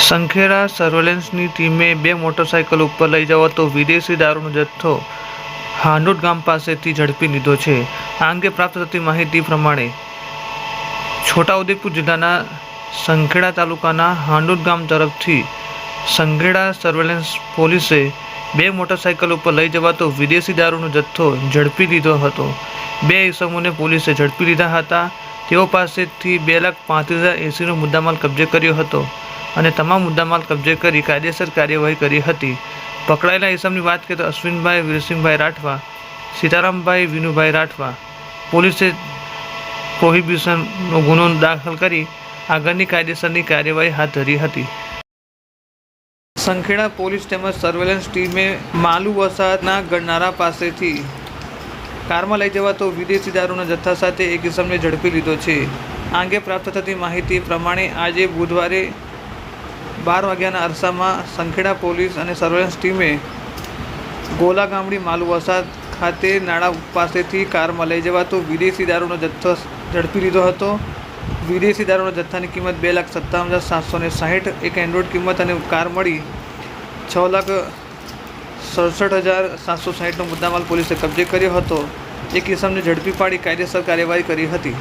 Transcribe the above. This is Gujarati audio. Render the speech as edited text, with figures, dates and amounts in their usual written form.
સંખેડા સર્વેલન્સની ટીમે 2 મોટરસાયકલ ઉપર લઈ જવાતો વિદેશી દારૂનો જથ્થો હાંડોદ ગામ પાસેથી ઝડપી લીધો છે. આ અંગે પ્રાપ્ત થતી માહિતી પ્રમાણે છોટાઉદેપુર જિલ્લાના સંખેડા તાલુકાના હાંડોદ ગામ તરફથી સંખેડા સર્વેલન્સ પોલીસે 2 મોટરસાયકલ ઉપર લઈ જવાતો વિદેશી દારૂનો જથ્થો ઝડપી લીધો હતો. 2 ઇસમોને પોલીસે ઝડપી લીધા હતા. તેઓ પાસેથી 2,35,80નો મુદ્દામાલ કબજે કર્યો હતો અને તમામ મુદ્દામાલ કબજે કરી કાયદેસર કાર્યવાહી કરી હતી. પકડાયેલા ઇસમની વાત કરીએ તો અશ્વિનભાઈ વીરસિંહભાઈ રાઠવા, સીતારામભાઈ વિનુભાઈ રાઠવા. પોલીસે પ્રોહિબિશનનો ગુનો દાખલ કરી આગળની કાયદેસરની કાર્યવાહી હાથ ધરી હતી. સંખેડા પોલીસ તેમજ સર્વેલન્સ ટીમે માલુ વસાહતના ગણનારા પાસેથી કારમાં લઈ જવાતો વિદેશી દારૂના જથ્થા સાથે એક ઇસમને ઝડપી લીધો છે. આ અંગે પ્રાપ્ત થતી માહિતી પ્રમાણે આજે બુધવારે 12 વાગ્યાના અરસામાં સંખેડા પોલીસ અને સર્વેલન્સ ટીમે ગોલા ગામડી માલુ વસાહત ખાતે નાળા પાસેથી કારમાં લઈ જવાતો વિદેશી દારૂનો જથ્થો ઝડપી લીધો હતો. વિદેશી દારૂના જથ્થાની કિંમત 2,57,760, એક એન્ડ્રોઇડ કિંમત અને કાર મળી 6,67,760નો મુદ્દામાલ પોલીસે કબજે કર્યો હતો. એક ઇસમને ઝડપી પાડી કાયદેસર કાર્યવાહી કરી હતી.